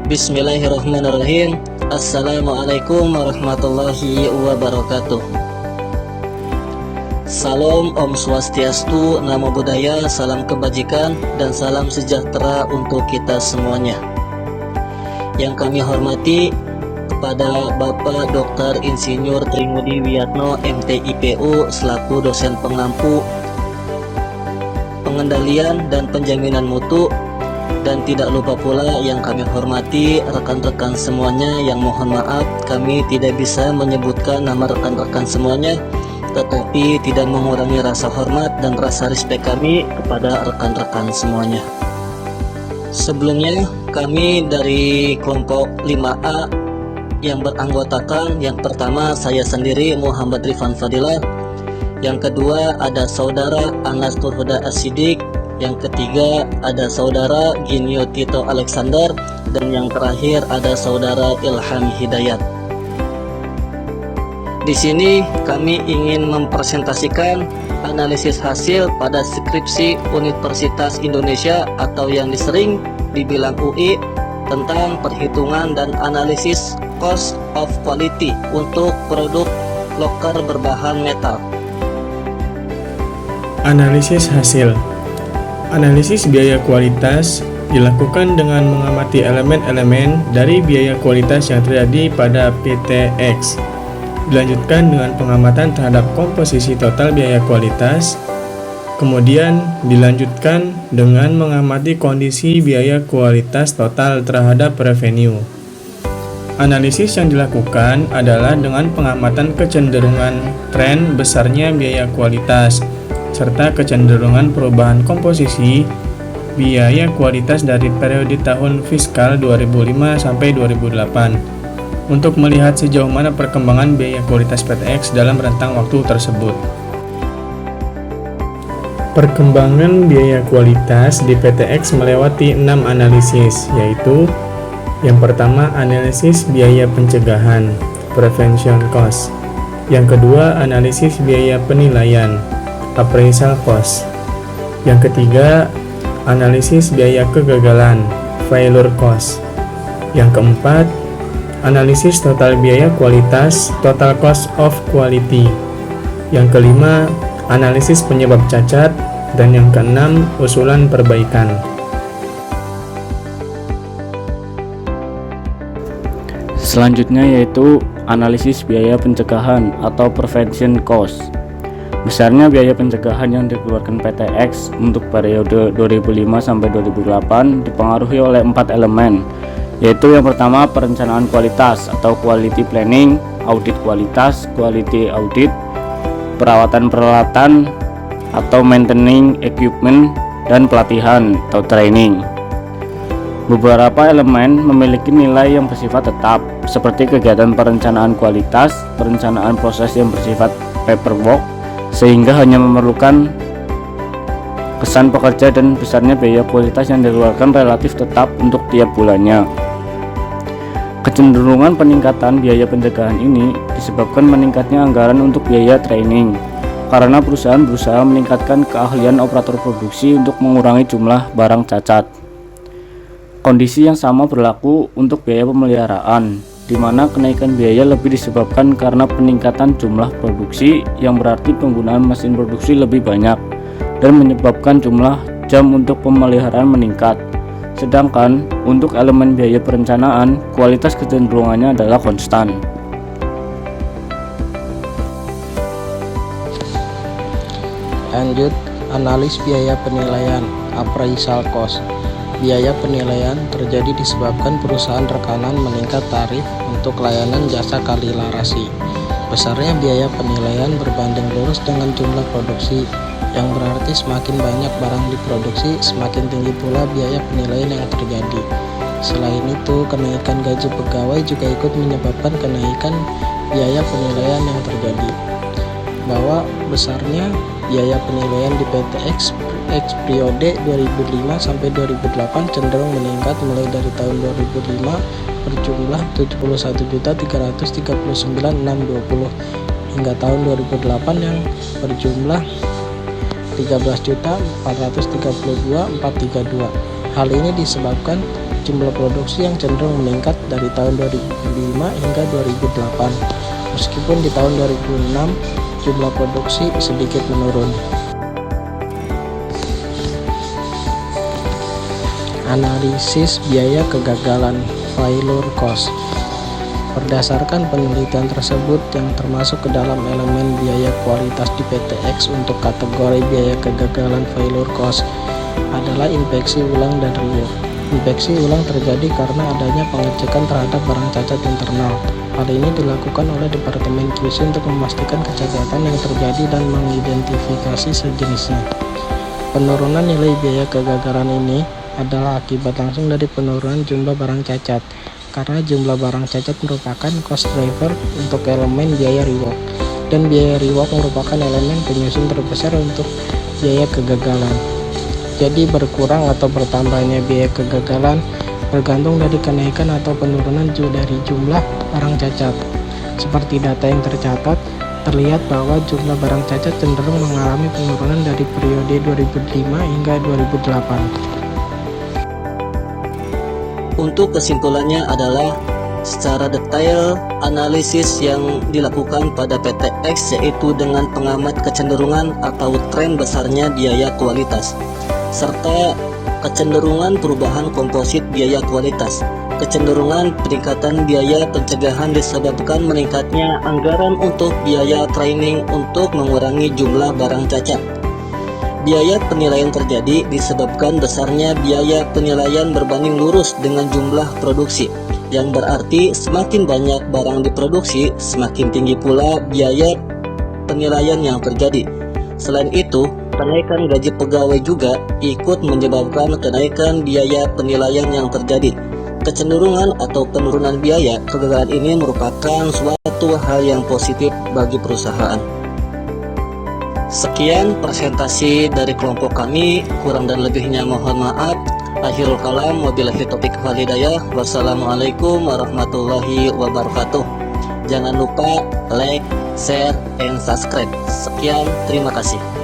Bismillahirrahmanirrahim. Assalamualaikum warahmatullahi wabarakatuh. Salam Om Swastiastu, Namo Buddhaya, salam kebajikan dan salam sejahtera untuk kita semuanya. Yang kami hormati kepada Bapak Dr. Insinyur Trimudi Wiyatno MTIPU selaku dosen pengampu pengendalian dan penjaminan mutu, dan tidak lupa pula yang kami hormati rekan-rekan semuanya yang mohon maaf kami tidak bisa menyebutkan nama rekan-rekan semuanya, tetapi tidak mengurangi rasa hormat dan rasa respek kami kepada rekan-rekan semuanya. Sebelumnya kami dari kelompok 5A yang beranggotakan, yang pertama saya sendiri Muhammad Rifan Fadilah, yang kedua ada saudara Anas Turhuda Asidik, yang ketiga ada saudara Ginio Tito Alexander, dan yang terakhir ada saudara Ilham Hidayat. Di sini kami ingin mempresentasikan analisis hasil pada skripsi Universitas Indonesia atau yang disering dibilang UI tentang perhitungan dan analisis cost of quality untuk produk loker berbahan metal. Analisis hasil. Analisis biaya kualitas dilakukan dengan mengamati elemen-elemen dari biaya kualitas yang terjadi pada PTX. Dilanjutkan dengan pengamatan terhadap komposisi total biaya kualitas. Kemudian dilanjutkan dengan mengamati kondisi biaya kualitas total terhadap revenue. Analisis yang dilakukan adalah dengan pengamatan kecenderungan tren besarnya biaya kualitas serta kecenderungan perubahan komposisi biaya kualitas dari periode tahun fiskal 2005 sampai 2008 untuk melihat sejauh mana perkembangan biaya kualitas PTX dalam rentang waktu tersebut. Perkembangan biaya kualitas di PTX melewati 6 analisis, yaitu yang pertama analisis biaya pencegahan (prevention cost), yang kedua analisis biaya penilaian appraisal cost, yang ketiga analisis biaya kegagalan failure cost, yang keempat analisis total biaya kualitas total cost of quality, yang kelima analisis penyebab cacat, dan yang keenam usulan perbaikan. Selanjutnya yaitu analisis biaya pencegahan atau prevention cost. Besarnya biaya pencegahan yang dikeluarkan PTX untuk periode 2005 sampai 2008 dipengaruhi oleh 4 elemen, yaitu yang pertama perencanaan kualitas atau quality planning, audit kualitas, quality audit, perawatan peralatan atau maintaining equipment, dan pelatihan atau training. Beberapa elemen memiliki nilai yang bersifat tetap, seperti kegiatan perencanaan kualitas, perencanaan proses yang bersifat paperwork, sehingga hanya memerlukan kesan pekerja, dan besarnya biaya kualitas yang dikeluarkan relatif tetap untuk tiap bulannya. Kecenderungan peningkatan biaya pencegahan ini disebabkan meningkatnya anggaran untuk biaya training, karena perusahaan berusaha meningkatkan keahlian operator produksi untuk mengurangi jumlah barang cacat. Kondisi yang sama berlaku untuk biaya pemeliharaan, di mana kenaikan biaya lebih disebabkan karena peningkatan jumlah produksi, yang berarti penggunaan mesin produksi lebih banyak dan menyebabkan jumlah jam untuk pemeliharaan meningkat. Sedangkan untuk elemen biaya perencanaan, kualitas kecenderungannya adalah konstan. Lanjut, analis biaya penilaian appraisal cost. Biaya penilaian terjadi disebabkan perusahaan rekanan meningkat tarif untuk layanan jasa kalibrasi. Besarnya biaya penilaian berbanding lurus dengan jumlah produksi, yang berarti semakin banyak barang diproduksi, semakin tinggi pula biaya penilaian yang terjadi. Selain itu, kenaikan gaji pegawai juga ikut menyebabkan kenaikan biaya penilaian yang terjadi. Bahwa besarnya biaya penilaian di PTX periode 2005 sampai 2008 cenderung meningkat mulai dari tahun 2005 berjumlah 71.339.620 hingga tahun 2008 yang berjumlah 13.432.432. Hal ini disebabkan jumlah produksi yang cenderung meningkat dari tahun 2005 hingga 2008, meskipun di tahun 2006 jumlah produksi sedikit menurun. Analisis biaya kegagalan failure cost. Berdasarkan penelitian tersebut yang termasuk ke dalam elemen biaya kualitas di PTX untuk kategori biaya kegagalan failure cost adalah inspeksi ulang dan rework. Inspeksi ulang terjadi karena adanya pengecekan terhadap barang cacat internal. Hal ini dilakukan oleh Departemen QC untuk memastikan kecacatan yang terjadi dan mengidentifikasi sejenisnya. Penurunan nilai biaya kegagalan ini adalah akibat langsung dari penurunan jumlah barang cacat, karena jumlah barang cacat merupakan cost driver untuk elemen biaya rework, dan biaya rework merupakan elemen penyusun terbesar untuk biaya kegagalan. Jadi berkurang atau bertambahnya biaya kegagalan bergantung dari kenaikan atau penurunan dari jumlah barang cacat. Seperti data yang tercatat, terlihat bahwa jumlah barang cacat cenderung mengalami penurunan dari periode 2005 hingga 2008. Untuk kesimpulannya adalah secara detail analisis yang dilakukan pada PTX yaitu dengan pengamat kecenderungan atau tren besarnya biaya kualitas serta kecenderungan perubahan komposit biaya kualitas. Kecenderungan peningkatan biaya pencegahan disebabkan meningkatnya anggaran untuk biaya training untuk mengurangi jumlah barang cacat. Biaya penilaian terjadi disebabkan besarnya biaya penilaian berbanding lurus dengan jumlah produksi, yang berarti semakin banyak barang diproduksi, semakin tinggi pula biaya penilaian yang terjadi. Selain itu, kenaikan gaji pegawai juga ikut menyebabkan kenaikan biaya penilaian yang terjadi. Kecenderungan atau penurunan biaya kegagalan ini merupakan suatu hal yang positif bagi perusahaan. Sekian presentasi dari kelompok kami, kurang dan lebihnya mohon maaf. Akhirul kalam, wabillahi taufiq wal hidayah. Wassalamualaikum warahmatullahi wabarakatuh. Jangan lupa like, share, and subscribe. Sekian, terima kasih.